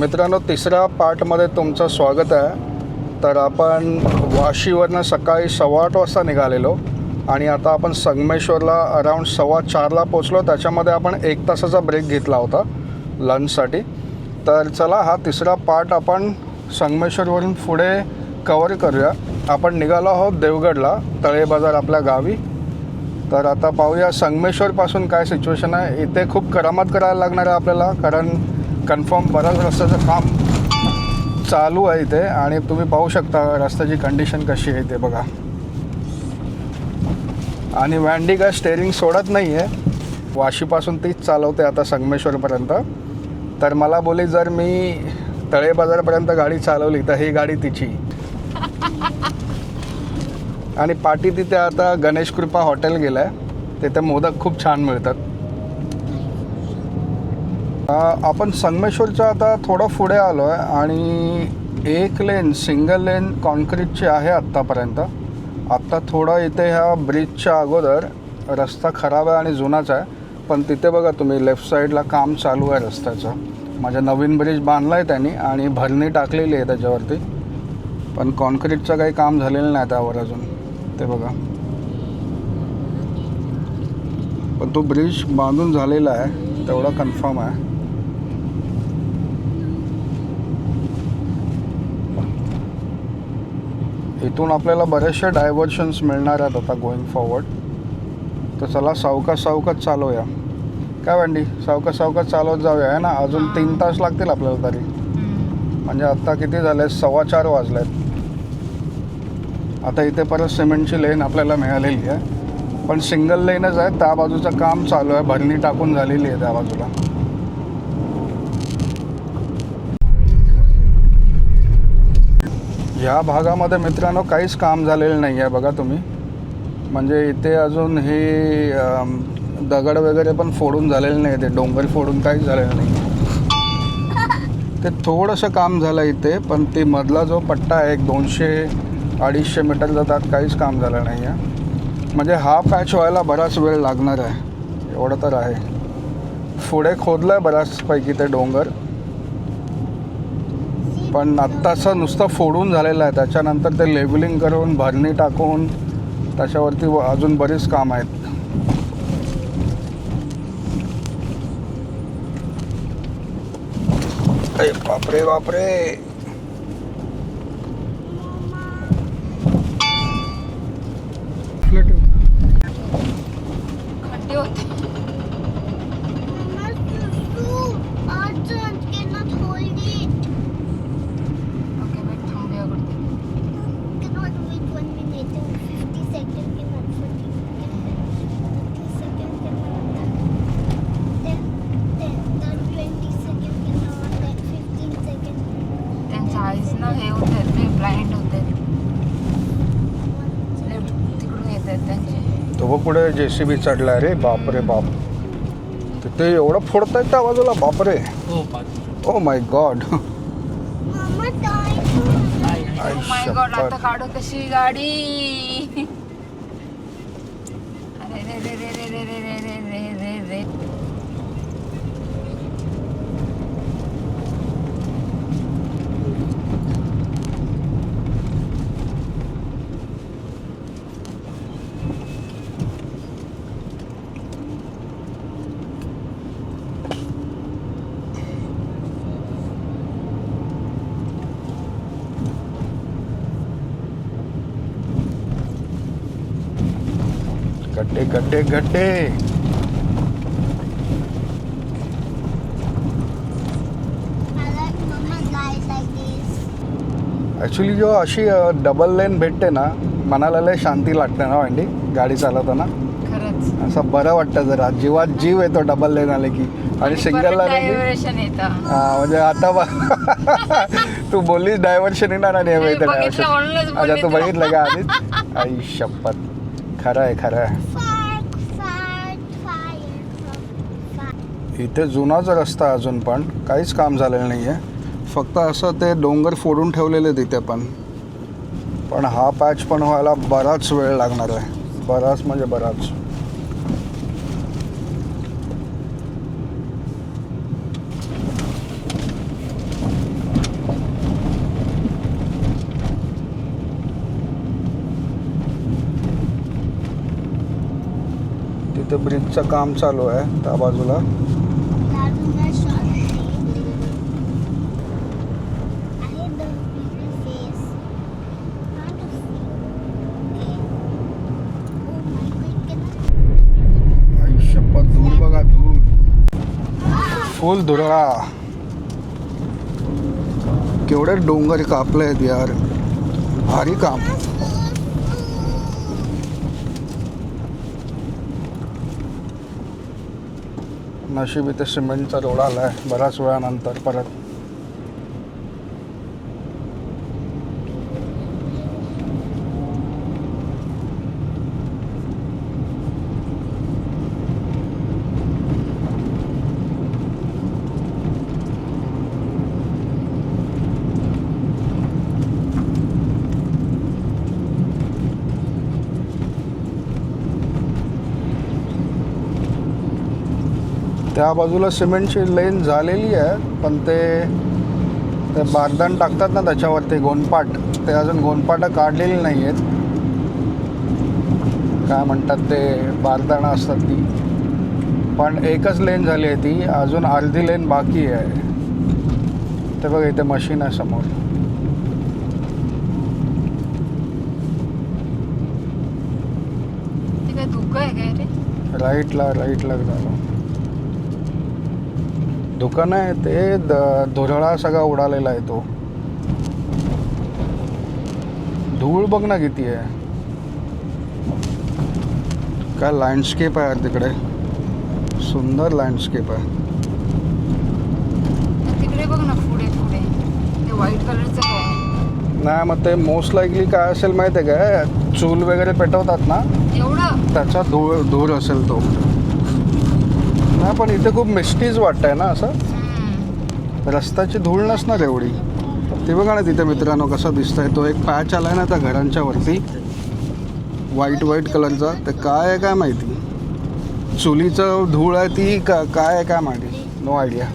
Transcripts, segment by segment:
मित्रांनो, तिसऱ्या पार्टमध्ये तुमचं स्वागत आहे। तर आपण वाशीवरनं सकाळी 8:15 वाजता निघालेलो आणि आता आपण संगमेश्वरला अराऊंड 4:15ला पोचलो। त्याच्यामध्ये आपण 1 तासाचा ब्रेक घेतला होता लंचसाठी। तर चला हा तिसरा पार्ट आपण संगमेश्वरवरून पुढे कवर करूया। आपण निघालो आहोत देवगडला, तळे बाजार आपल्या गावी। तर आता पाहूया संगमेश्वरपासून काय सिच्युएशन आहे। इथे खूप करामत करायला लागणार आहे आपल्याला, कारण कन्फर्म बराच रस्त्याचं काम चालू आहे इथे आणि तुम्ही पाहू शकता रस्त्याची कंडिशन कशी आहे ते बघा। आणि वँडी काय स्टेअरिंग सोडत नाही आहे, वाशीपासून तीच चालवते आता संगमेश्वरपर्यंत। तर मला बोली जर मी तळे बाजारपर्यंत गाडी चालवली तर ही गाडी तिची। आणि पाटी तिथे आता गणेश कृपा हॉटेल गेलं आहे, तिथे मोदक खूप छान मिळतात। आपण संगमेश्वरच्या आता थोडं पुढे आलो आहे आणि एक लेन सिंगल लेन कॉन्क्रीटची आहे आत्तापर्यंत। आत्ता थोडं इथे ह्या ब्रिजच्या अगोदर रस्ता खराब आहे आणि जुनाच आहे, पण तिथे बघा तुम्ही लेफ्ट साईडला काम चालू आहे रस्त्याचं। म्हणजे नवीन ब्रिज बांधला आहे त्यांनी आणि भरणी टाकलेली आहे त्याच्यावरती, पण कॉन्क्रीटचं काही काम झालेलं नाही त्यावर अजून, ते बघा। पण तो ब्रिज बांधून झालेला आहे तेवढा कन्फर्म आहे। इथून आपल्याला बरेचसे डायव्हर्शन्स मिळणार आहेत आता गोईंग फॉरवर्ड। तर चला सावकाश चालवूया। काय वंडी, सावकाश चालवत जाऊया आहे ना। अजून 3 तास लागतील आपल्याला तरी, म्हणजे आत्ता किती झाले 4:15 वाजलेत। आता इथे परत सिमेंटची लेन आपल्याला मिळालेली आहे, पण सिंगल लेनच आहे। त्या बाजूचं काम चालू आहे, भरणी टाकून झालेली आहे त्या बाजूला। ह्या भागामध्ये मित्रांनो काहीच काम झालेलं नाही आहे बघा तुम्ही। म्हणजे इथे अजून हे दगड वगैरे पण फोडून झालेलं नाही, ते डोंगर फोडून काहीच झालेलं नाही। ते थोडंसं काम झालं इथे, पण ते मधला जो पट्टा आहे 200-250 मीटरचा, त्यात काहीच काम झालं नाही आहे। म्हणजे हा पॅच व्हायला बराच वेळ लागणार आहे, एवढं तर आहे। पुढे खोदलं आहे बऱ्याचपैकी ते डोंगर, पण आत्ताचं नुसतं फोडून झालेलं आहे। त्याच्यानंतर ते लेबलिंग करून भरणी टाकून त्याच्यावरती अजून बरीच काम आहेत। अरे बापरे बापरे, तो पुढे JCB चढला रे, बापरे बाप। तिथे एवढं फोडतायत त्या बाजूला, बापरे। ओ माय गॉड, आता काढू कशी गाडी। अरे रे रे रे रे रे रे रे रे रे रे। गड्डे गड्डे गड्डे। ॲक्च्युली जो अशी डबल लेन भेटते ना, मनाला लय शांती लागते ना वंडी गाडी चालवताना। खरंच असं बरं वाटतं, जरा जीवात जीव येतो डबल लेन आले की। आणि सिंगल आले की म्हणजे आता तू बोललीस डायव्हर्शन येणार आणि अच्छा तू बघितलं का आधीच? आई शपथ, खरं आहे खरं आहे। इथे जुनाच रस्ता अजून पण काहीच काम झालेलं नाही आहे, फक्त असं ते डोंगर फोडून ठेवलेले तिथे पण हा पॅच पण व्हायला बराच वेळ लागणार आहे, बराच म्हणजे बराच। तिथे ब्रिजचं काम चालू आहे त्या बाजूला. शपथ धूळ बघा, धूळ फुल धुरळा. केवढे डोंगर कापले आहेत यार, भारी काम. नशीब इथे सिमेंटचा रोड आला आहे बऱ्याच वेळानंतर परत. त्या बाजूला सिमेंटची लेन झालेली आहे, पण ते बारदान टाकतात ना त्याच्यावरती गोनपाट, ते अजून गोनपाटं काढलेली नाही आहेत. काय म्हणतात ते बारदाणं असतात ती, पण एकच लेन झाली आहे ती, अजून अर्धी लेन बाकी आहे. ते बघा इथे मशीन आहे समोर. धुकं आहे काय रे? राईटला झालं. दुकान आहे ते धुरळा सगळा उडालेला आहे तो. धूळ बघ ना किती आहे. काय लँडस्केप आहे यार तिकडे, सुंदर लँडस्केप आहे. तिकडे बघ ना पुढे पुढे ते व्हाईट कलरचं काय? नाही मग ते मोस्ट लाईकली काय असेल माहिती आहे काय, चूल वगैरे पेटवतात ना एवढं त्याचा धूर असेल तो. नाही पण इथे खूप मिस्टीज वाटतंय ना असं. रस्त्याची धूळ नसणार एवढी. ते बघा ना तिथे मित्रांनो कसं दिसतंय. तो एक पॅच आलाय ना त्या घरांच्या वरती व्हाईट कलरचा, ते काय आहे काय माहिती. चुलीचं धूळ आहे ती काय आहे काय माहिती, नो आयडिया.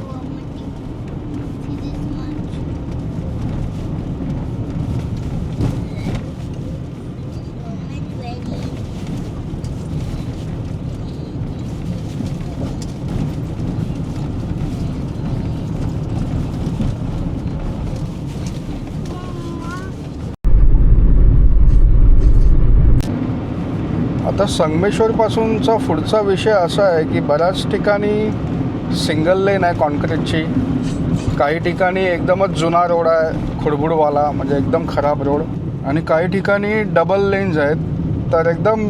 आता संगमेश्वरपासूनचा पुढचा विषय असा आहे की बऱ्याच ठिकाणी सिंगल लेन आहे कॉन्क्रीटची, काही ठिकाणी एकदमच जुना रोड आहे खुडबुडवाला, म्हणजे एकदम खराब रोड, आणि काही ठिकाणी डबल लेन्स आहेत. तर एकदम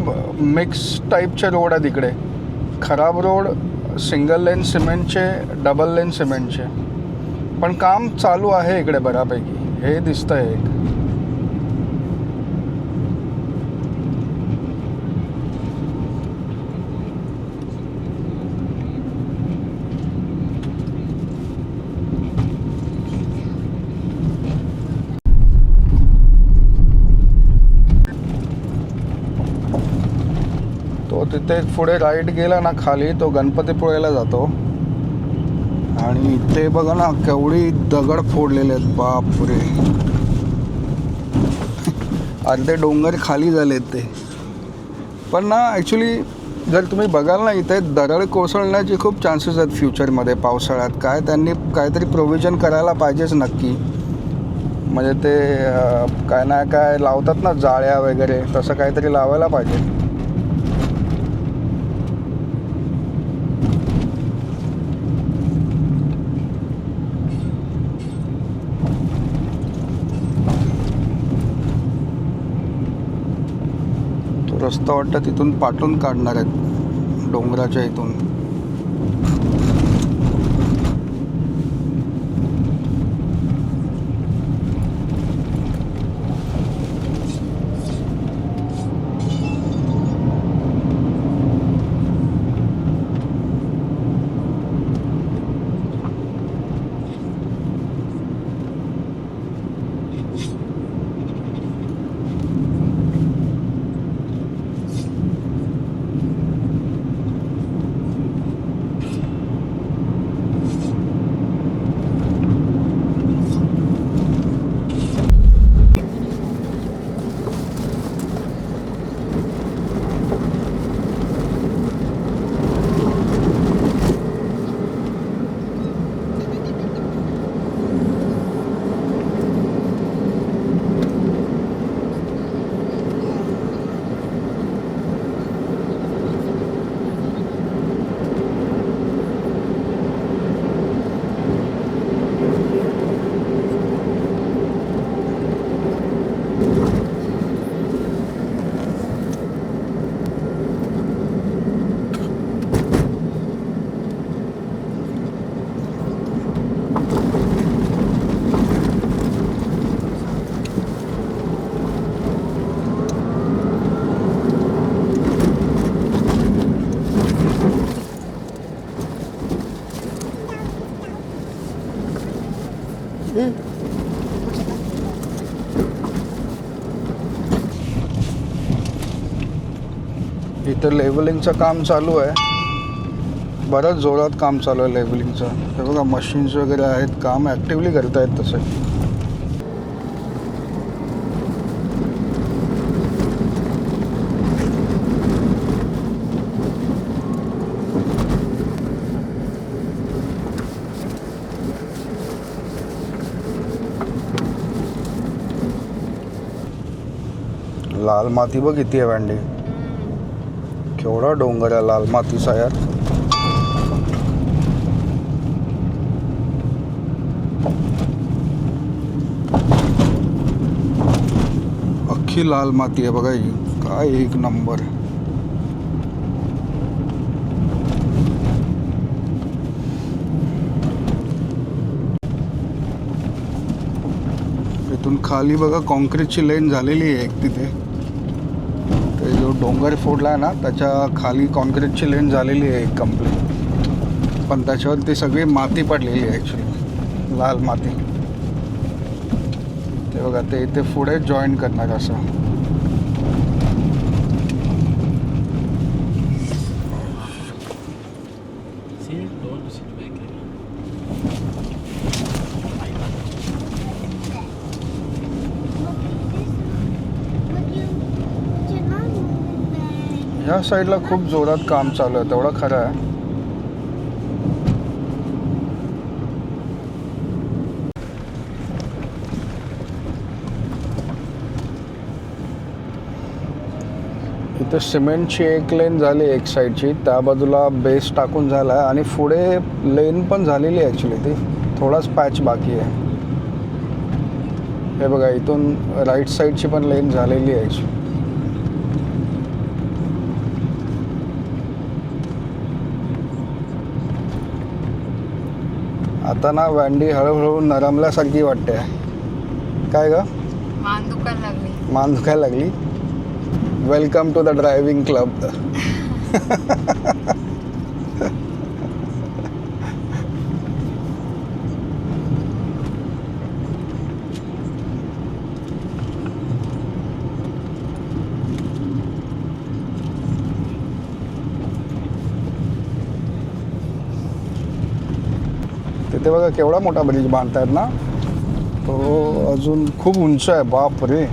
मिक्स टाईपचे रोड आहे तिकडे. खराब रोड सिंगल लेन सिमेंटचे, डबल लेन सिमेंटचे. पण काम चालू आहे इकडे बऱ्यापैकी, हे दिसतंय एक. तिथे पुढे राईट गेला ना खाली, तो गणपतीपुळेला जातो. आणि इथे बघा ना केवढी दगड फोडलेले आहेत, बापरे. अर्धे डोंगर खाली झालेत ते. पण ना ॲक्च्युली जर तुम्ही बघाल ना इथे दरड कोसळण्याचे खूप चान्सेस आहेत फ्युचरमध्ये पावसाळ्यात. काय त्यांनी काहीतरी प्रोव्हिजन करायला पाहिजेच नक्की. म्हणजे ते काय ना काय लावतात ना जाळ्या वगैरे, तसं काहीतरी लावायला पाहिजे. रस्ता वाटतं तिथून पाटून काढणार आहेत डोंगराच्या इथून. इथं लेवलिंगचं काम चालू आहे, बरंच जोरात काम चालू आहे लेवलिंगचं. हे बघा मशीन्स वगैरे आहेत, काम ॲक्टिवली करत आहेत तसे. लाल माती बघ किती आहे वँडी, केवढा डोंगर आहे लाल मातीचा यार. अख्खी लाल माती आहे बघा ही, काय एक नंबर. इथून खाली बघा कॉन्क्रीटची लेन झालेली आहे एक तिथे. ते जो डोंगर फोडला आहे ना त्याच्या खाली कॉन्क्रीटची लेन झालेली आहे एक कंप्लीट, पण त्याच्यावर ती सगळी माती पडलेली आहे ॲक्च्युली, लाल माती. ते बघा ते इथे पुढे जॉईन करणार असं. ह्या साईडला खूप जोरात काम चालू आहे, तेवढं खरं आहे. इथं सिमेंटची एक लेन झाली एक साईडची, त्या बाजूला बेस टाकून झाला आहे आणि पुढे लेन पण झालेली आहे ॲक्च्युली. ती थोडाच पॅच बाकी आहे. हे बघा इथून राईट साईडची पण लेन झालेली आहे ॲक्च्युली. आता ना वँडी हळूहळू नरमल्यासारखी वाटते. काय ग, मान दुखायला लागली. मान दुखायला लागली. Welcome to the driving club. तिथे बघा केवढा मोठा ब्रिज बांधतायत ना, तो अजून खूप उंच आहे. बाप रे,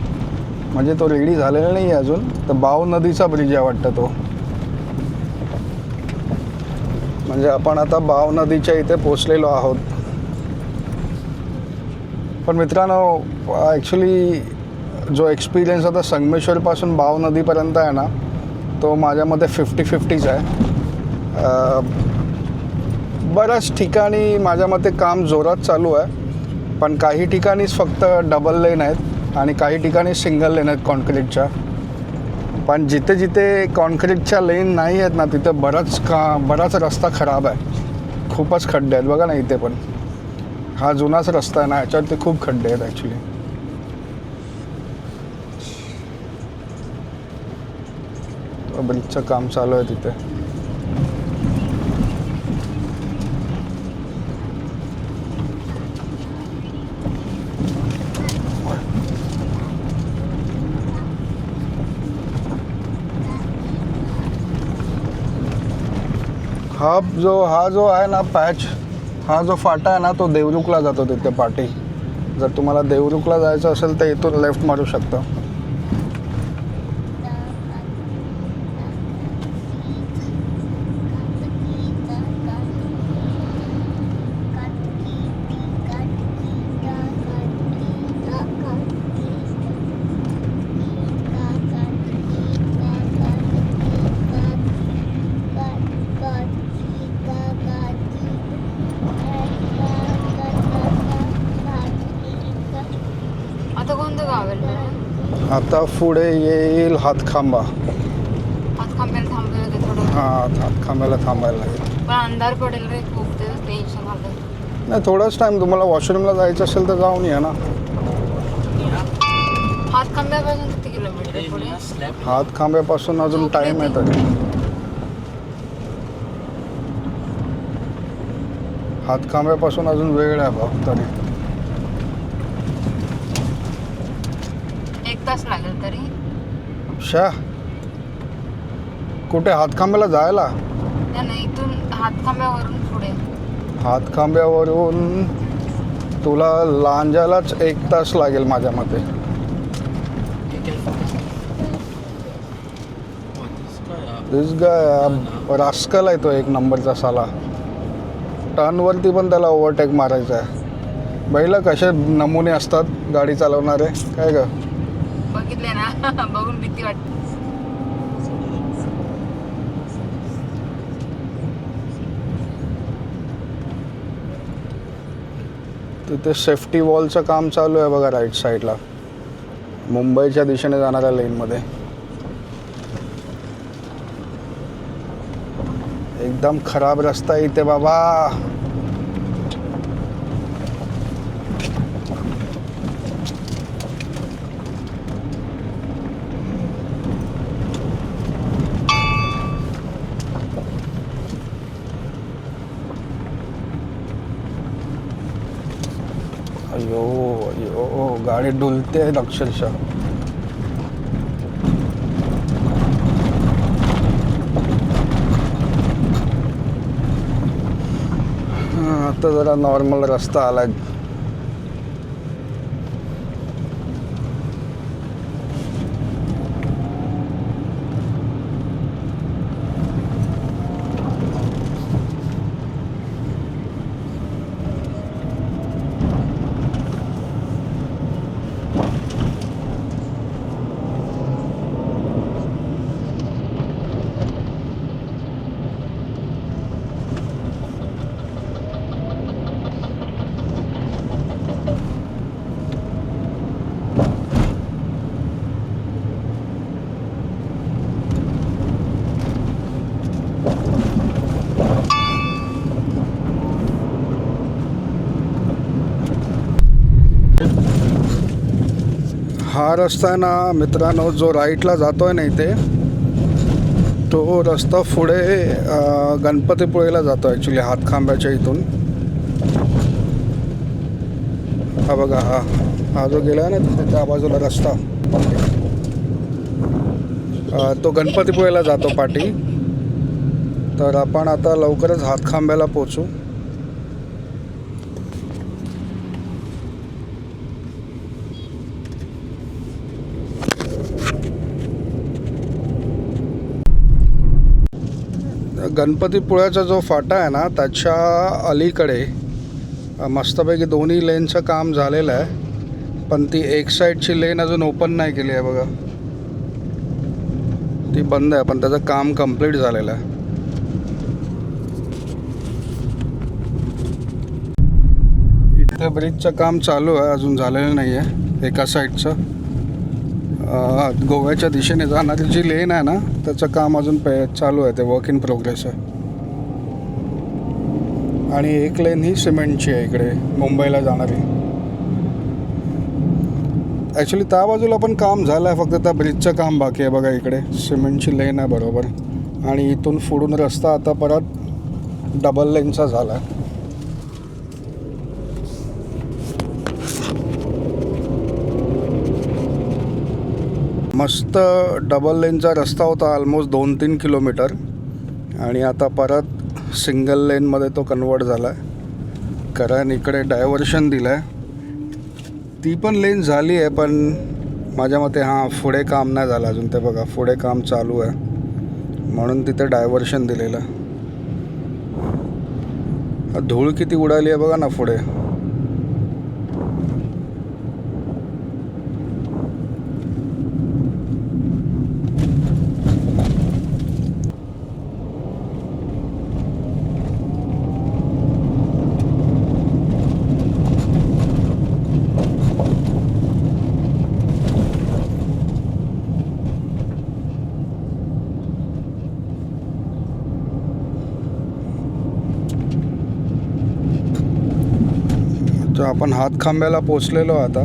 म्हणजे तो रेडी झालेला नाही आहे अजून. तर बाव नदीचा ब्रिज आहे वाटतं तो. म्हणजे आपण आता बाव नदीच्या इथे पोचलेलो आहोत. पण मित्रांनो ॲक्च्युली जो एक्सपिरियन्स आता संगमेश्वरपासून बाव नदीपर्यंत आहे ना, तो माझ्यामध्ये 50-50च आहे. बऱ्याच ठिकाणी माझ्या मते काम जोरात चालू आहे, पण काही ठिकाणीच फक्त डबल लेन आहेत आणि काही ठिकाणी सिंगल लेन आहेत कॉन्क्रीटच्या. पण जिथे जिथे कॉन्क्रीटच्या लेन नाही आहेत ना, तिथे बराच रस्ता खराब आहे. खूपच खड्डे आहेत बघा ना इथे पण. हा जुनाच रस्ता आहे ना, ह्याच्यावरती खूप खड्डे आहेत ॲक्च्युली. ब्रिजचं काम चालू आहे तिथे. हा जो आहे ना पॅच, हा जो फाटा आहे ना तो देवरुखला जातो तिथे पाठी. जर तुम्हाला देवरुखला जायचं असेल तर इथून लेफ्ट मारू शकता. आता कोणतं गाव आहे? आता पुढे येईल हातखांबा. हातखांब्याला थांबलं होतं थोडं. हां, हातखांब्याला थांबायला लागेल. पण अंधार पडेल रे खूप, ते टेन्शन आलं. नाही, थोडाच टाईम. तुम्हाला वॉशरूमला जायचं असेल तर जाऊन या ना. हातखांब्यापासून किती किलोमीटर आहे पुढे? हातखांब्यापासून अजून टाईम आहे तरी. हातखांब्यापासून अजून वेळ आहे बघ तरी. तास लागेल तरी. शा कुठे हातखांब्याला जायला? नाही, इथून हातखांब्यावरून पुढे. हातखांब्यावरून तुला लांजालाच 1 तास लागेल माझ्या मते. दिस गाय रास्कल आहे तो, 1 नंबरचा साला. टर्नवरती पण त्याला ओव्हरटेक मारायचा आहे. बैला कसे नमुने असतात गाडी चालवणारे, काय ग? बघितले ना बघून भीती वाटते. तिथे सेफ्टी वॉलचं काम चालू आहे बघा, राईट साईडला मुंबईच्या दिशेने जाणाऱ्या लेनमध्ये. एकदम खराब रस्ता आहे इथे बाबा. अयो अयो, गाडी डुलते आहे अक्षरशः. आता जरा नॉर्मल रस्ता आला. हा रस्ता आहे ना मित्रांनो, जो राईटला जातो आहे ना इथे, तो रस्ता पुढे गणपतीपुळेला जातो ॲक्च्युली, हातखांब्याच्या इथून. हा बघा, हा जो गेला आहे ना त्या बाजूला रस्ता, तो गणपतीपुळेला जातो पाटी. तर आपण आता लवकरच हातखांब्याला पोचू. गणपतीपुळ्याचा जो फाटा आहे ना त्याच्या अलीकडे मस्तपैकी दोन्ही लेनचं काम झालेलं आहे, पण ती एक साईडची लेन अजून ओपन नाही केली आहे बघा, ती बंद आहे, पण त्याचं काम कंप्लीट झालेलं आहे. इथे ब्रिजचं काम चालू आहे, अजून झालेलं नाही आहे एका साईडचं. गोव्याच्या दिशेने जाणारी जी लेन आहे ना त्याचं काम अजून चालू आहे, ते वर्क इन प्रोग्रेस आहे. आणि एक लेन ही सिमेंटची आहे इकडे मुंबईला जाणारी. ॲक्च्युली त्या बाजूला पण काम झालं आहे, फक्त त्या ब्रिजचं काम बाकी आहे बघा. इकडे सिमेंटची लेन आहे बरोबर, आणि इथून पुढून रस्ता आता परत डबल लेनचा झाला आहे. मस्त डबल लेनचा रस्ता होता, ऑलमोस्ट 2-3 किलोमीटर, आणि आता परत सिंगल लेनमध्ये तो कन्वर्ट झाला आहे, कारण इकडे डायव्हर्शन दिलं आहे. ती पण लेन झाली आहे, पण माझ्या मते पुढे काम नाही झालं अजून. ते बघा पुढे काम चालू आहे, म्हणून तिथे डायव्हर्शन दिलेलं. धूळ किती उडाली आहे बघा ना पुढे. तर आपण हातखांब्याला पोचलेलो आता.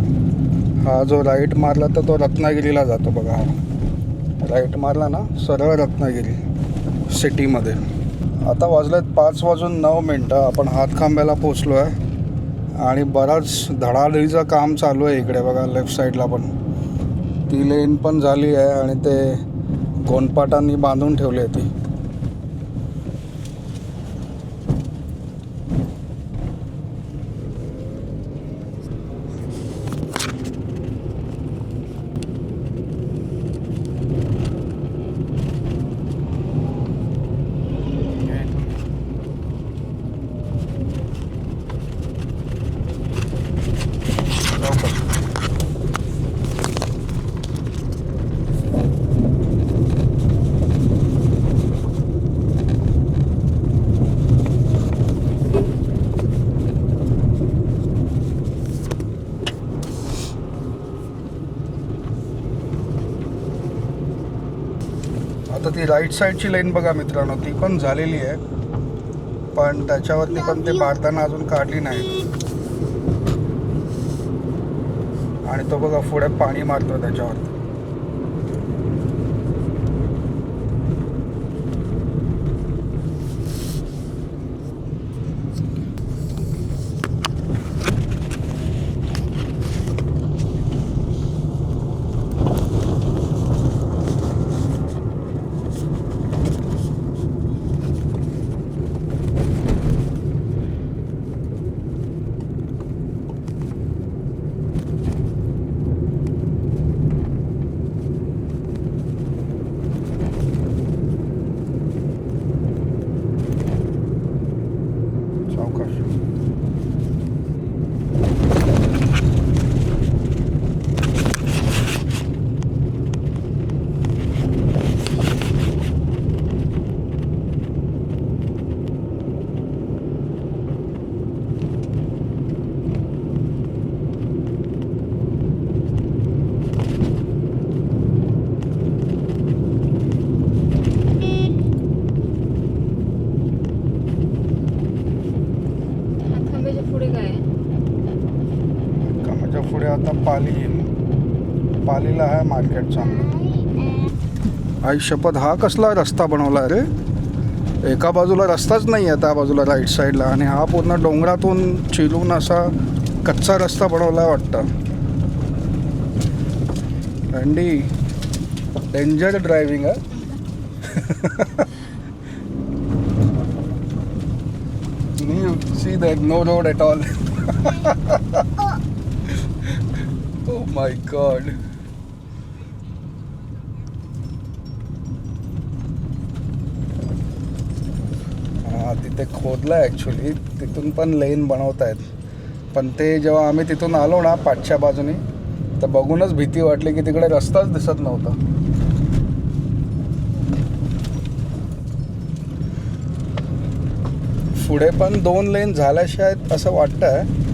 हा जो राईट मारला तर तो रत्नागिरीला जातो बघा. हा राईट मारला ना सरळ रत्नागिरी सिटीमध्ये. आता वाजलेत 5:09. आपण हातखांब्याला पोचलो आहे आणि बराच धडाधडीचं काम चालू आहे इकडे बघा लेफ्ट साईडला पण. ती लेन पण झाली आहे आणि ते गोनपाटांनी बांधून ठेवली आहे ती. आता ती राईट साईडची लेन बघा मित्रांनो, ती पण झालेली आहे, पण त्याच्यावरती पण ते बारदाना अजून काढली नाही. आणि तो बघा पुढे पाणी मारतो त्याच्यावरती. पुढे आता पाली येईल. पालीला आहे मार्केट चांगलं. आई शपथ, हा कसला रस्ता बनवला रे? एका बाजूला रस्ताच नाही आहे त्या बाजूला राईट साईडला, आणि हा पूर्ण डोंगरातून चिरून असा कच्चा रस्ता बनवला आहे वाटतं. अंडी डेंजर ड्रायव्हिंग आहे. See that no road at all. Oh my God. हा तिथे खोदलं आहे ॲक्च्युली, तिथून पण लेन बनवत आहेत. पण ते जेव्हा आम्ही तिथून आलो ना पाठच्या बाजूने, तर बघूनच भीती वाटली की तिकडे रस्ताच दिसत नव्हता. पुढे पण 2 लेन झाल्याशिवाय असं वाटतं आहे,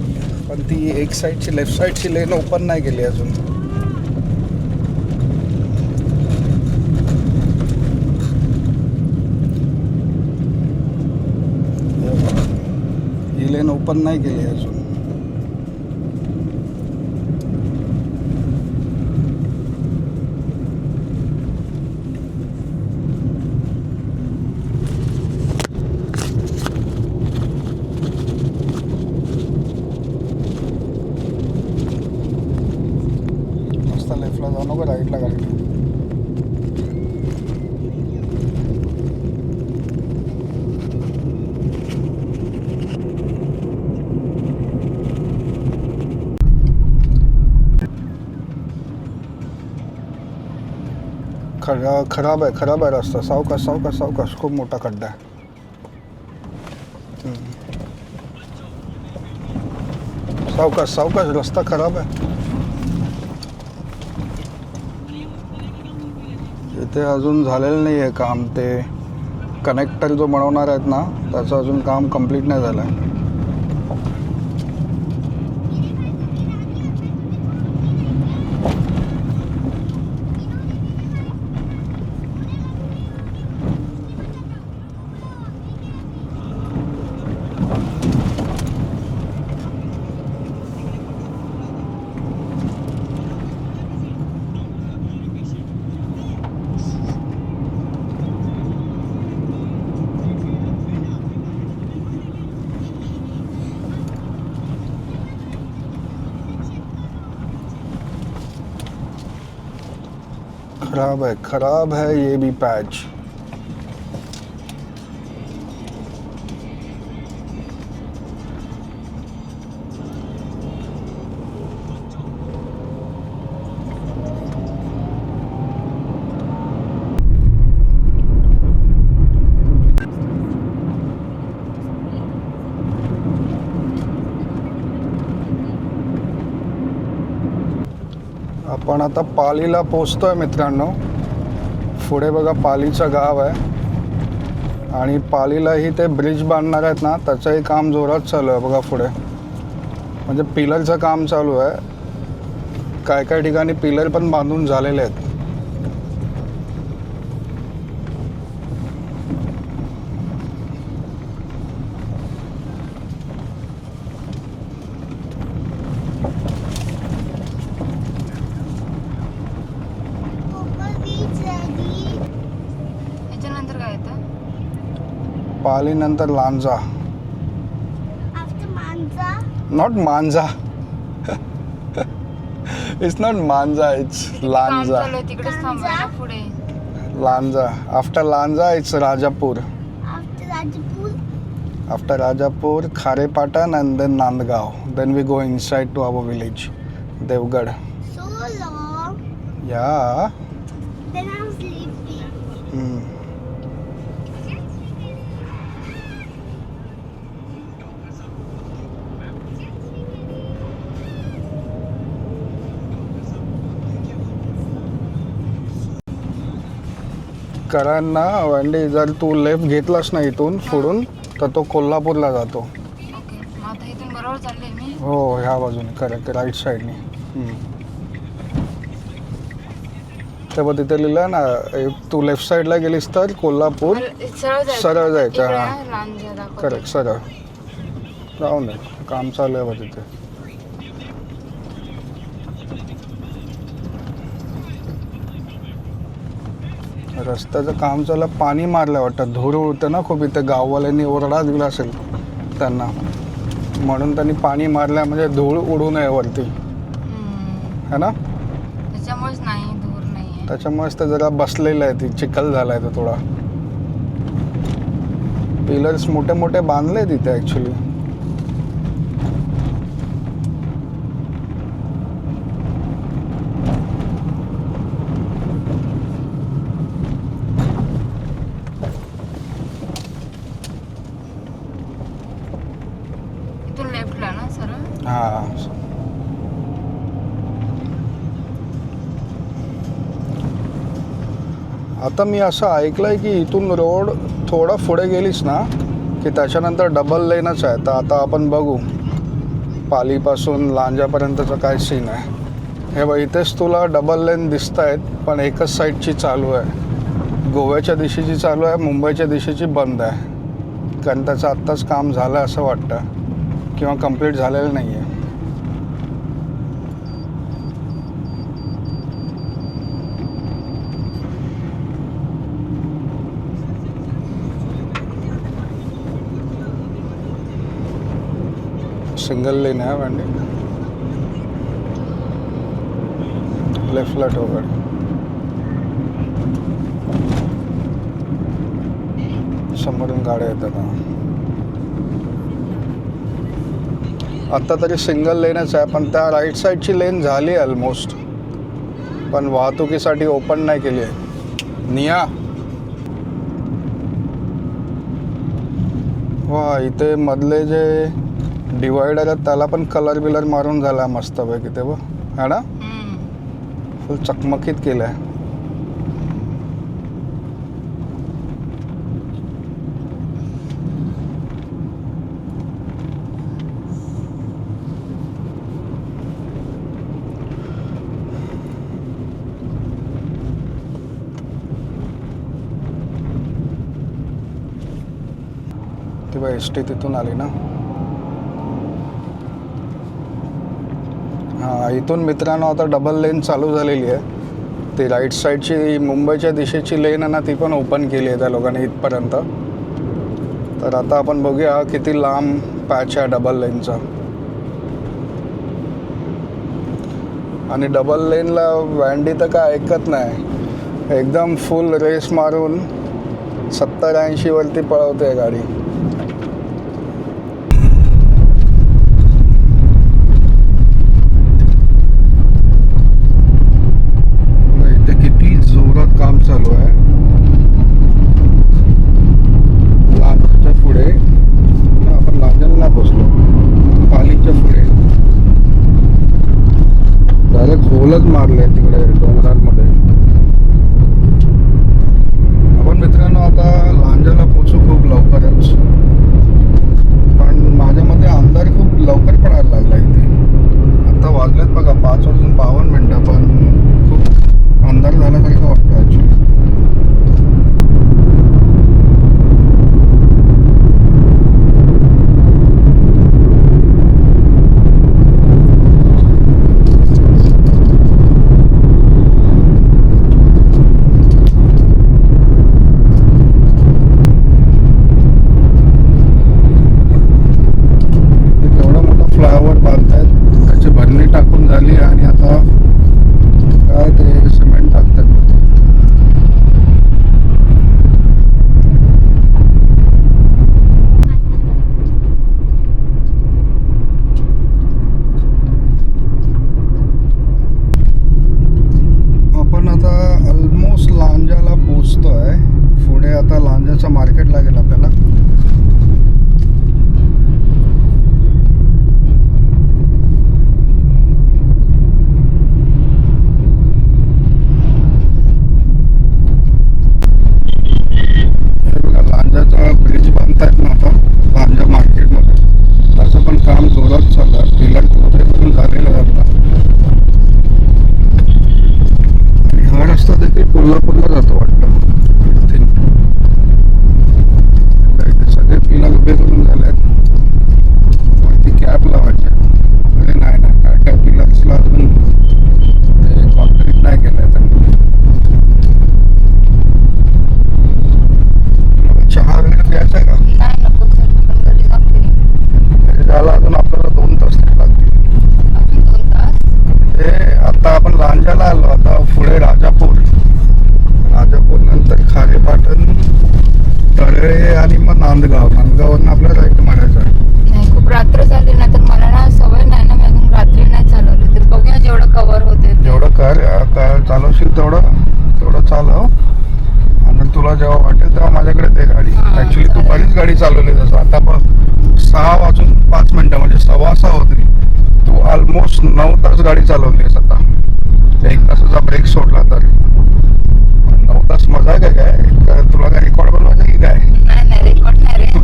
पण ती एक साईडची लेफ्ट साईडची लेन ओपन नाही केली अजून. ही लेन ओपन नाही केली अजून. लेफ्टला जाऊ नको, राईटला गाडी ठेव. खराब आहे रस्ता. सावकाश सावकाश सावकाश, खूप मोठा खड्डा आहे. सावकाश सावकाश, रस्ता खराब आहे. इथे अजून झालेलं नाही आहे काम. ते कनेक्टर जो बनवणार आहेत ना, त्याचं अजून काम कंप्लीट नाही झालं आहे. खराब है ये भी पैच. आपण आता पालीला पोचतोय मित्रांनो. पुढे बघा पालीचं गाव आहे आणि पालीलाही ते ब्रिज बांधणार आहेत ना, त्याचंही काम जोरात चालू आहे बघा पुढे. म्हणजे पिलरचं काम चालू आहे. काय काय ठिकाणी पिलर पण बांधून झालेले आहेत. याच्यानंतर काय येतं? पाली नंतर लांजा. नॉट मांजा. इट्स नॉट मांजा, इट्स काम लांजा. चालू आहे तिकडेच थांबायला पुढे. Lanja. After Lanja it's Rajapur. After Rajapur, Kharepatan and then Nandgaon. Then we go inside to our village, Devgad. So long. Yeah. Then I'm sleepy. Hmm. कारण ना वंडी जर तू लेफ्ट घेतलास ना इथून पुढून तर तो कोल्हापूरला जातो. ओके, मग आता इथून बरोबर चालले मी. हो, ह्या बाजूने करेक्ट राईट साईडने. तेव्हा तिथे लिहिलं ना, तू लेफ्ट साईडला गेलीस तर कोल्हापूर. सरळ जायचं, हां. करेक्ट, सरळ जाऊन दे. काम चालू आहे बघ तिथे. रस्त्याचं काम चाललं. पाणी मारलं वाटतं. धूर उडतं ना खूप इथे. गाववाल्यांनी ओरडा दिला असेल त्यांना, म्हणून त्यांनी पाणी मारलं म्हणजे धूळ उडू नये वरती, है ना. त्याच्यामुळेच नाही, दूर नाही. त्याच्यामुळेच ते जरा बसलेलं आहे. ती चिखल झालाय तो थोडा. पिलर्स मोठे मोठे बांधले तिथे ॲक्च्युली. इथून लेफ्टला ना सरळ. हां. आता मी असं ऐकलंय की इथून रोड थोडा पुढे गेलीस ना की त्याच्यानंतर डबल लेनच आहे. तर आता आपण बघू पालीपासून लांजापर्यंतचं काय सीन आहे. हे बघ, इथेच तुला डबल लेन दिसत आहेत, पण एकच साईडची चालू आहे. गोव्याच्या दिशेची चालू आहे, मुंबईच्या दिशेची बंद आहे. कारण त्याचं आत्ताच काम झालं असं वाटतं, किंवा कंप्लीट झालेलं नाही आहे. सिंगल लेन आहे वंडी. लेफ्टला ठेव गाडी. समोरून गाड्या येतात. आत्ता तरी सिंगल लेनच आहे, पण त्या राईट साईडची लेन झाली ऑलमोस्ट, पण वाहतुकीसाठी ओपन नाही केली आहे. निया वा, इथे मधले जे डिवायडर आहेत त्याला पण कलर बिलर मारून झाला मस्तपैकी. ते बघ, है ना, फुल चकमकीत केलं आहे. तेव्हा एस टी तिथून आली ना. हां, इथून मित्रांनो आता डबल लेन चालू झालेली आहे. ती राईट साईडची मुंबईच्या दिशेची लेन आहे ना, ती पण ओपन केली आहे त्या लोकांनी इथपर्यंत. तर आता आपण बघूया किती लांब पॅच आहे डबल लेनचा. आणि डबल लेनला वँडी तर काय ऐकत नाही. एकदम फुल रेस मारून 70-80 वरती पळवते गाडी. इथे किती जोरात काम चालू आहे. लांजाच्या पुढे आपण लांजाला पोचलो. पालीच्या पुढे डायरेक्ट होलच मारले तिकडे डोंगरांमध्ये. आपण मित्रांनो आता लांजाला पोचू खूप लवकरच, पण माझ्या मते अंधार खूप लवकर पडायला लागला इथे. आता वाजलेत बघा 5:52, पण खूप अंधार झाल्यासारखं वाटतं ॲक्च्युली. फ्लायओव्हर बांधतायत, त्याची भरणी टाकून झाली आणि आता काय ते सिमेंट टाकतात. आपण आता ऑलमोस्ट लांजाला पोचतोय. पुढे आता लांजाचं मार्केट लागेल आपल्याला. ब्रिज बांधतायत ना आता लांजा मार्केटमध्ये. त्याचं पण काम जोरात चाललं आहे. पिलर वगैरे पण झालेलं आहे. आणि हा रस्ता देखील कोल्हापूरला जातो वाटतं. इथे सगळे पिलर उभे करून झाले आहेत. वरती कॅप लावायचे. अरे नाही काय काय पिलर्सला अजून ते कॉन्क्रीट नाही केलं आहे त्यांनी. चहा वगैरे प्यायचा आहे का? नाही नको सर, पण घरी जाऊन फिरेन. त्याला अजून आपल्याला 2 तास तरी लागतील. अजून 2 तास. म्हणजे आता आपण लांजाला आलो. आता पुढे राजापूर नंतर खारेपाटण, तळे आणि मग नांदगाववरून आपल्याला राईट मारायचं आहे. नाही, खूप रात्र झाली ना, तर मला ना सवय नाही ना, मी अजून रात्री नाही चालवली. तर बघूया जेवढं कव्हर होते जेवढं कर चालवशील तेवढं चालव. आणि तुला जेव्हा वाटेल तेव्हा माझ्याकडे दे गाडी. ऍक्च्युली तू बरीच गाडी चालवली. जसं आता बघ 6:05 म्हणजे 6:15 होती. तू ऑलमोस्ट 9 तास गाडी चालवलीस. आता 1 तासाचा ब्रेक सोडला तर 9 तास मजा आहे काय? तुला काय रेकॉर्ड बनवायचं की काय? नाही रेकॉर्ड नाही रे.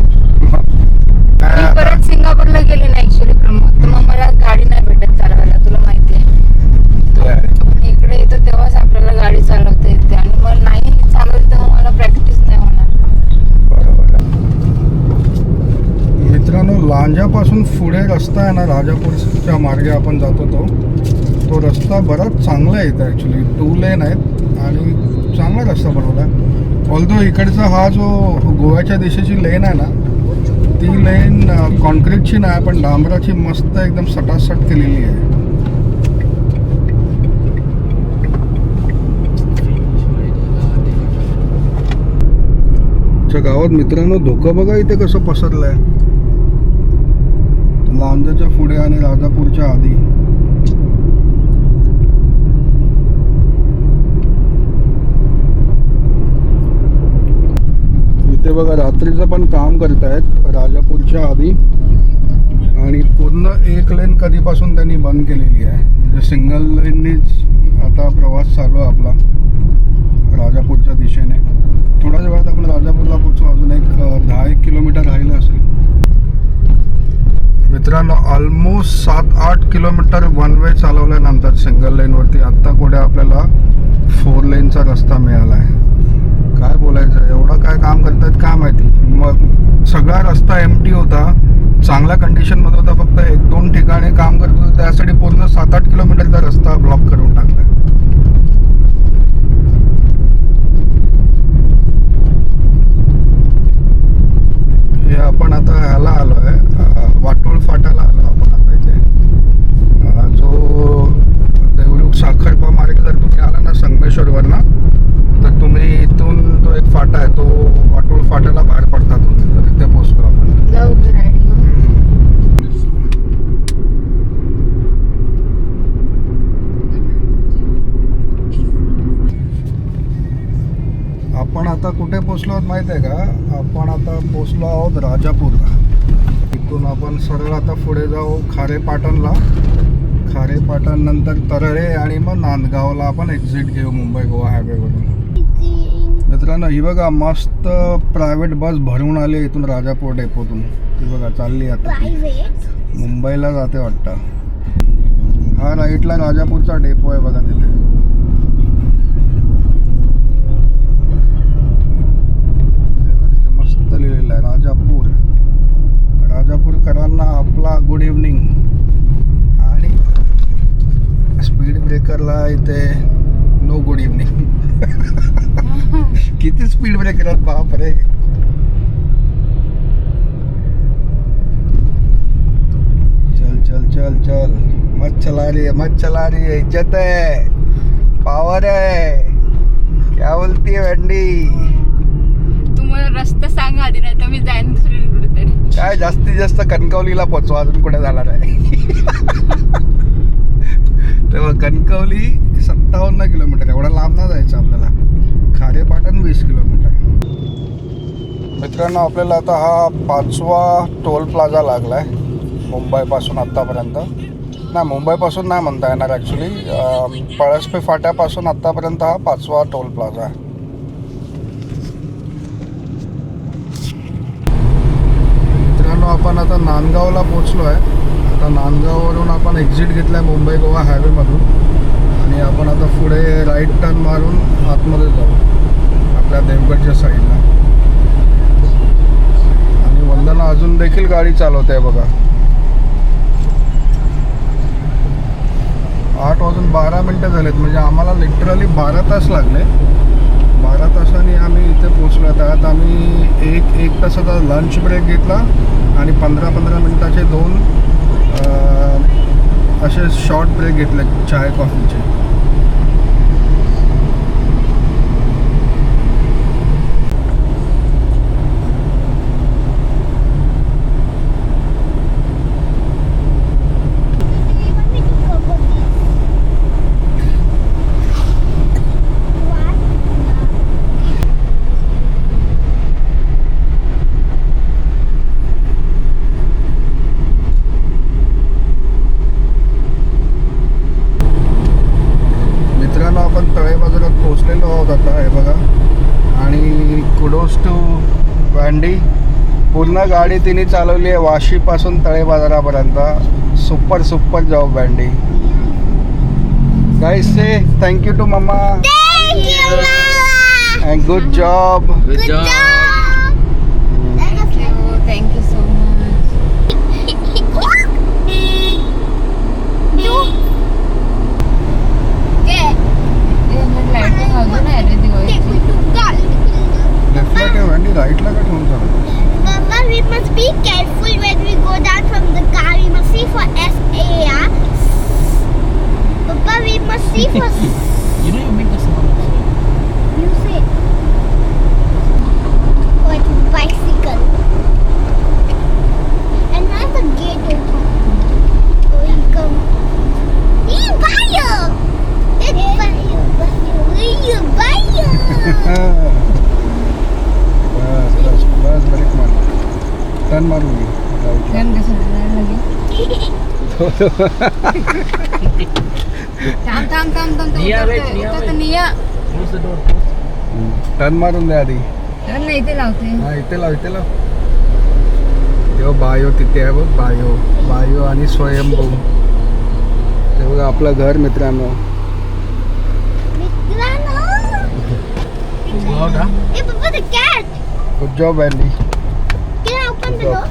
मी परत सिंगापूरला गेली ना ऍक्च्युली प्रमोद, तर मग मला गाडी नाही भेटत चालवायला, तुला माहिती आहे. इकडे येतो तेव्हाच आपल्याला गाडी चालवता येते, आणि मग नाही चालवली तर मला प्रॅक्टिस नाही होणार. बरोबर. मित्रांनो, लांजापासून पुढे रस्ता आहे ना, राजापूरच्या मार्गे आपण जातो तो रस्ता बराच चांगला आहे इथं. ॲक्च्युली 2 लेन आहेत आणि चांगला रस्ता बनवला आहे. ऑल्दो इकडचा हा जो गोव्याच्या दिशेची लेन आहे ना, ती लेन कॉन्क्रीटची नाही पण डांबराची मस्त एकदम सटासट केलेली आहे. गावात मित्रांनो धोका बघा इथे कसं पसरलंय. लांजाच्या पुढे आणि राजापूरच्या आधी. इथे बघा रात्रीचं पण काम करतायत राजापूरच्या आधी. आणि पूर्ण 1 लेन कधीपासून त्यांनी बंद केलेली आहे. म्हणजे सिंगल लेननीच आता प्रवास चालू आहे आपला राजापूरच्या दिशेने. थोड्याच वेळात आपण राजापूरला पोचू. अजून 10-1 किलोमीटर राहिलं असेल. मित्रांनो, ऑलमोस्ट 7-8 किलोमीटर वन वे चालवल्यानंतर सिंगल लेनवरती आत्ता पुढे आपल्याला 4 लेनचा रस्ता मिळाला आहे. काय बोलायचं, एवढं काय काम करतात काय माहिती. मग सगळा रस्ता एम्प्टी होता, चांगल्या कंडिशनमध्ये होता. फक्त 1-2 ठिकाणी काम करत होतं, त्यासाठी पूर्ण 7-8 किलोमीटरचा रस्ता ब्लॉक करून टाकला. हे आपण आता ह्याला आलो आहे, वाटोळ फाट्याला आलो आपण आता. इथे जो देवरुख साखरपा मार्ग जर तुम्ही आला ना संगमेश्वरवरनं, आता कुठे पोचलो आहोत माहिती आहे का? आपण आता पोचलो आहोत राजापूरला. इथून आपण सरळ आता पुढे जाऊ खारेपाटणला. खारेपाटण नंतर तरळे आणि मग नांदगावला आपण एक्झिट घेऊ मुंबई गोवा हायवेवरून. मित्रांनो ही बघा मस्त प्रायव्हेट बस भरून आली इथून राजापूर डेपोतून. ही बघा चालली आता ती. प्रायव्हेट मुंबईला जाते वाटतं. हा राईटला राजापूरचा डेपो आहे बघा तिथे. तिथे मस्त लिहिलेलं आहे राजापूर. राजापूरकरांना आपला गुड इव्हनिंग. आणि स्पीड ब्रेकरला इथे नो गुड इव्हनिंग. किती स्पीड ब्रेकर आहेत बाप रे. चल चल चल चल मत चला रही है, मत चला रही है. इज्जत है, पावर है. क्या बोलती है वेंडी? तुम्हाला रस्ता सांगा आधी, नाही तर मी जाईन दुसरीकडे कुठेतरी. काय जास्तीत जास्त कणकवलीला पोचवा, अजून कुठे जाणार आहे? तेव्हा कणकवली 57 किलोमीटर, एवढा लांब ना जायचं आपल्याला. खारेपाटण 20 किलोमीटर. मित्रांनो आपल्याला आता हा 5वा टोल प्लाझा लागला आहे मुंबईपासून आत्तापर्यंत. नाही मुंबईपासून नाही म्हणता येणार ॲक्च्युली. पळसपे फाट्यापासून आत्तापर्यंत हा 5वा टोल प्लाझा आहे. मित्रांनो आपण आता नांदगावला पोचलो आहे. आता नांदगाववरून आपण एक्झिट घेतला आहे मुंबई गोवा हायवेमधून. आणि आपण आता पुढे राईट टर्न मारून आतमध्ये जाऊ आपल्या देवगडच्या साईडला. आणि वंदना अजून देखील गाडी चालवते आहे बघा. 8:12 झालेत, म्हणजे आम्हाला लिटरली 12 तास लागले. 12 तासांनी आम्ही इथे पोचलो. त्यात आम्ही एक तासाचा लंच ब्रेक घेतला आणि 15-15 मिनिटाचे 2 असे शॉर्ट ब्रेक घेतले चाय कॉफीचे. तळे बाजारात पोचलेलो आहोत आता हे बघा. आणि कुडोज टू वँडी. पूर्ण गाडी तिने चालवली आहे वाशीपासून तळे बाजारापर्यंत. Super super job Wendy. Guys say thank you to mama and good job. Thank you so much. Lighting अजून आहे रे दिवाळीची. लेफ्टला ठेव वँडी, राईटला का ठेवून चालू? Mama, we must be careful when we go down from the car. We must see for SAR. Papa, we must see for. You know you make the sound also. You say. Oh, it's a bicycle. And now the gate open. Oh, you come. You buy it. It's buy it. You buy it. बस बस brake मार. Turn मारून घे राईटला. गंद सुटणार लगे. थांब. निया, wait, निया, wait. निया. Close the door. टर्न मारून दे आधी. तर नाही इथे लावते. हा इथे लाव तेव्हा बायो तिथे आहे बघ. बायो आणि स्वयंभू. ते बघा आपलं घर मित्रांनो. Go out, huh? Hey, Papa, the cat. Good job Wendy. Can I open the door?